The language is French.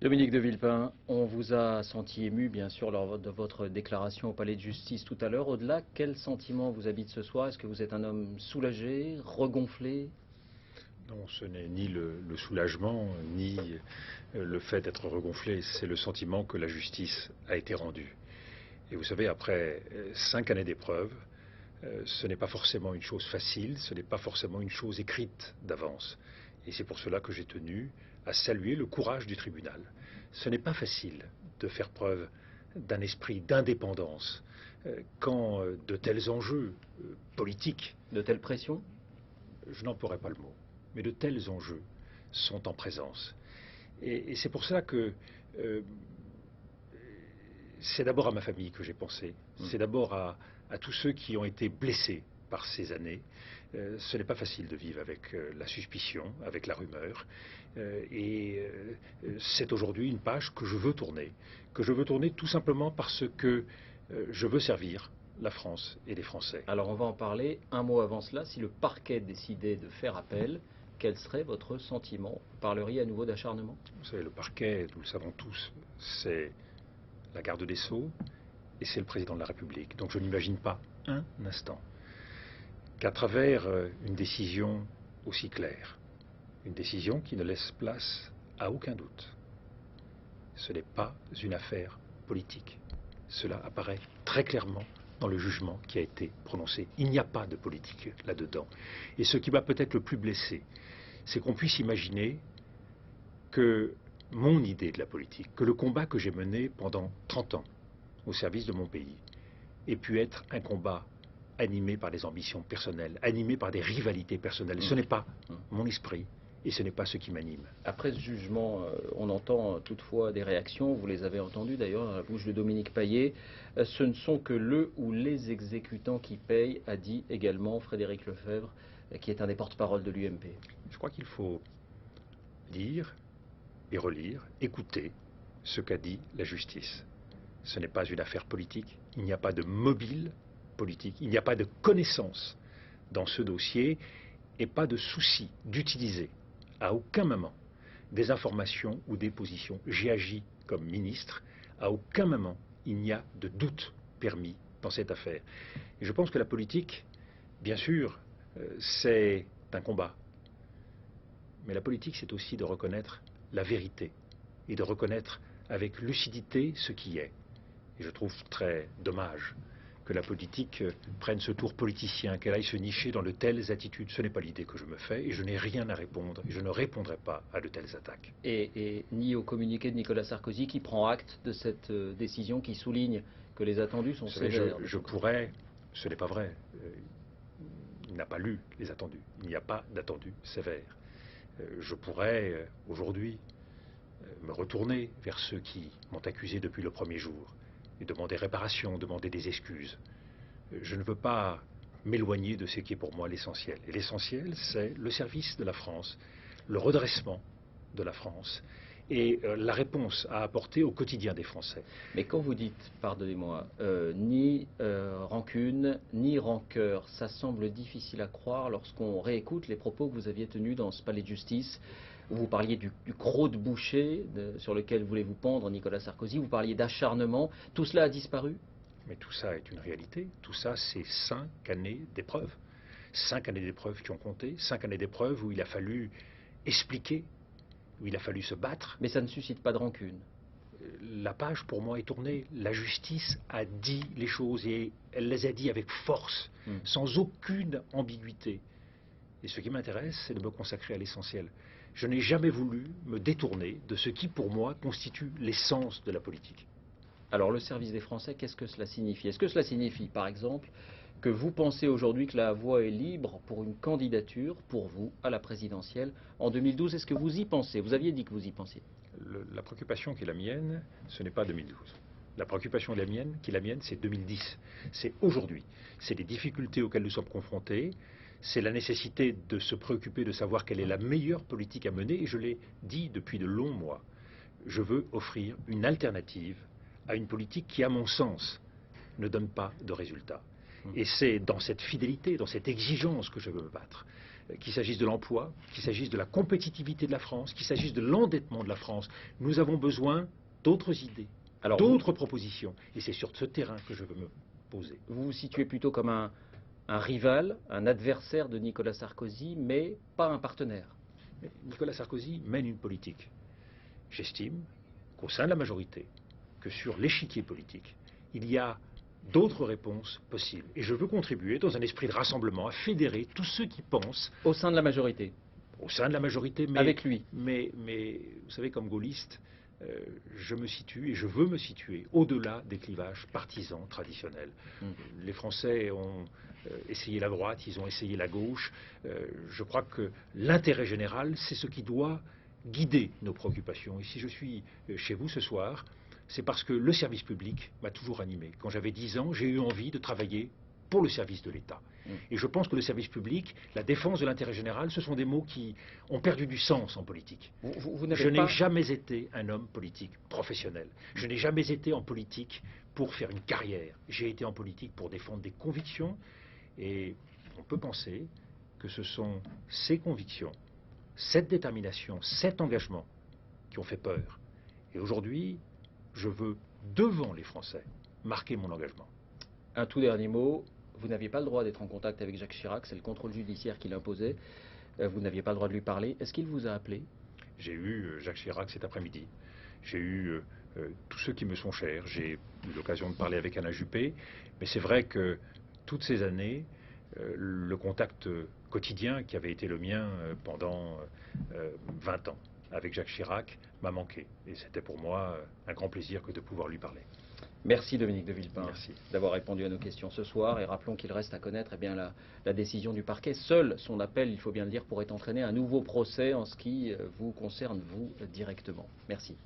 Dominique de Villepin, on vous a senti ému, bien sûr, lors de votre déclaration au Palais de Justice tout à l'heure. Au-delà, quel sentiment vous habite ce soir? Est-ce que vous êtes un homme soulagé, regonflé? Non, ce n'est ni le soulagement, ni le fait d'être regonflé, c'est le sentiment que la justice a été rendue. Et vous savez, après 5 années d'épreuve, ce n'est pas forcément une chose facile, ce n'est pas forcément une chose écrite d'avance. Et c'est pour cela que j'ai tenu à saluer le courage du tribunal. Ce n'est pas facile de faire preuve d'un esprit d'indépendance quand de tels enjeux politiques, De telles pressions? je n'emploierai pas le mot, mais de tels enjeux sont en présence. Et c'est pour cela que c'est d'abord à ma famille que j'ai pensé, c'est d'abord à tous ceux qui ont été blessés par ces années. Ce n'est pas facile de vivre avec la suspicion, avec la rumeur. C'est aujourd'hui une page que je veux tourner tout simplement parce que je veux servir la France et les Français. Alors on va en parler. Un mot avant cela, si le parquet décidait de faire appel, quel serait votre sentiment? Vous parleriez à nouveau d'acharnement? Vous savez, le parquet, nous le savons tous, c'est la garde des Sceaux et c'est le président de la République. Donc je n'imagine pas un instant qu'à travers une décision aussi claire, une décision qui ne laisse place à aucun doute, ce n'est pas une affaire politique. Cela apparaît très clairement dans le jugement qui a été prononcé. Il n'y a pas de politique là-dedans. Et ce qui m'a peut-être le plus blessé, c'est qu'on puisse imaginer que mon idée de la politique, que le combat que j'ai mené pendant 30 ans au service de mon pays, ait pu être un combat animé par des ambitions personnelles, animé par des rivalités personnelles. Ce n'est pas mon esprit et ce n'est pas ce qui m'anime. Après ce jugement, on entend toutefois des réactions, vous les avez entendues d'ailleurs dans la bouche de Dominique Paillet. Ce ne sont que le ou les exécutants qui payent, a dit également Frédéric Lefebvre, qui est un des porte-parole de l'UMP. Je crois qu'il faut lire et relire, écouter ce qu'a dit la justice. Ce n'est pas une affaire politique, il n'y a pas de mobile politique, il n'y a pas de connaissance dans ce dossier et pas de souci d'utiliser à aucun moment des informations ou des positions. J'ai agi comme ministre, à aucun moment il n'y a de doute permis dans cette affaire. Et je pense que la politique, bien sûr, c'est un combat. Mais la politique, c'est aussi de reconnaître la vérité et de reconnaître avec lucidité ce qui est. Et je trouve très dommage que la politique prenne ce tour politicien, qu'elle aille se nicher dans de telles attitudes. Ce n'est pas l'idée que je me fais et je n'ai rien à répondre et je ne répondrai pas à de telles attaques. Et ni au communiqué de Nicolas Sarkozy qui prend acte de cette décision qui souligne que les attendus sont sévères. Je pourrais, ce n'est pas vrai, il n'a pas lu les attendus, il n'y a pas d'attendus sévères. Je pourrais aujourd'hui me retourner vers ceux qui m'ont accusé depuis le premier jour et demander réparation, demander des excuses. Je ne veux pas m'éloigner de ce qui est pour moi l'essentiel. Et l'essentiel, c'est le service de la France, le redressement de la France et la réponse à apporter au quotidien des Français. Mais quand vous dites, pardonnez-moi, ni rancune, ni rancœur, ça semble difficile à croire lorsqu'on réécoute les propos que vous aviez tenus dans ce palais de justice, où vous parliez du croc de boucher sur lequel voulez vous pendre Nicolas Sarkozy, vous parliez d'acharnement, tout cela a disparu? Mais tout ça est une réalité, tout ça c'est 5 années d'épreuves. 5 années d'épreuves qui ont compté, 5 années d'épreuves où il a fallu expliquer, où il a fallu se battre. Mais ça ne suscite pas de rancune. La page pour moi est tournée. La justice a dit les choses et elle les a dit avec force, sans aucune ambiguïté. Et ce qui m'intéresse, c'est de me consacrer à l'essentiel. Je n'ai jamais voulu me détourner de ce qui, pour moi, constitue l'essence de la politique. Alors, le service des Français, qu'est-ce que cela signifie? Est-ce que cela signifie, par exemple, que vous pensez aujourd'hui que la voie est libre pour une candidature, pour vous, à la présidentielle en 2012? Est-ce que vous y pensez? Vous aviez dit que vous y pensiez. La préoccupation qui est la mienne, ce n'est pas 2012. La préoccupation qui est la mienne, c'est 2010. C'est aujourd'hui. C'est les difficultés auxquelles nous sommes confrontés. C'est la nécessité de se préoccuper de savoir quelle est la meilleure politique à mener. Et je l'ai dit depuis de longs mois. Je veux offrir une alternative à une politique qui, à mon sens, ne donne pas de résultats. Et c'est dans cette fidélité, dans cette exigence que je veux me battre. qu'il s'agisse de l'emploi, qu'il s'agisse de la compétitivité de la France, qu'il s'agisse de l'endettement de la France. Nous avons besoin d'autres idées, d'autres propositions. Et c'est sur ce terrain que je veux me poser. Vous vous situez plutôt comme un rival, un adversaire de Nicolas Sarkozy, mais pas un partenaire. Mais Nicolas Sarkozy mène une politique. J'estime qu'au sein de la majorité, que sur l'échiquier politique, il y a d'autres réponses possibles. Et je veux contribuer, dans un esprit de rassemblement, à fédérer tous ceux qui pensent... Au sein de la majorité. Au sein de la majorité, mais... Avec lui. Mais vous savez, comme gaulliste, je me situe et je veux me situer au-delà des clivages partisans traditionnels. Les Français ont essayé la droite, ils ont essayé la gauche. Je crois que l'intérêt général, c'est ce qui doit guider nos préoccupations. Et si je suis chez vous ce soir, c'est parce que le service public m'a toujours animé. Quand j'avais 10 ans, j'ai eu envie de travailler pour le service de l'État. Et je pense que le service public, la défense de l'intérêt général, ce sont des mots qui ont perdu du sens en politique. Je n'ai jamais été un homme politique professionnel. Je n'ai jamais été en politique pour faire une carrière. J'ai été en politique pour défendre des convictions. Et on peut penser que ce sont ces convictions, cette détermination, cet engagement qui ont fait peur. Et aujourd'hui, je veux, devant les Français, marquer mon engagement. Un tout dernier mot. Vous n'aviez pas le droit d'être en contact avec Jacques Chirac, c'est le contrôle judiciaire qui l'imposait. Vous n'aviez pas le droit de lui parler. Est-ce qu'il vous a appelé? J'ai eu Jacques Chirac cet après-midi. J'ai eu tous ceux qui me sont chers. J'ai eu l'occasion de parler avec Alain Juppé. Mais c'est vrai que toutes ces années, le contact quotidien qui avait été le mien pendant 20 ans avec Jacques Chirac m'a manqué. Et c'était pour moi un grand plaisir que de pouvoir lui parler. Merci Dominique de Villepin d'avoir répondu à nos questions ce soir. Et rappelons qu'il reste à connaître la décision du parquet. Seul son appel, il faut bien le dire, pourrait entraîner un nouveau procès en ce qui vous concerne, vous, directement. Merci.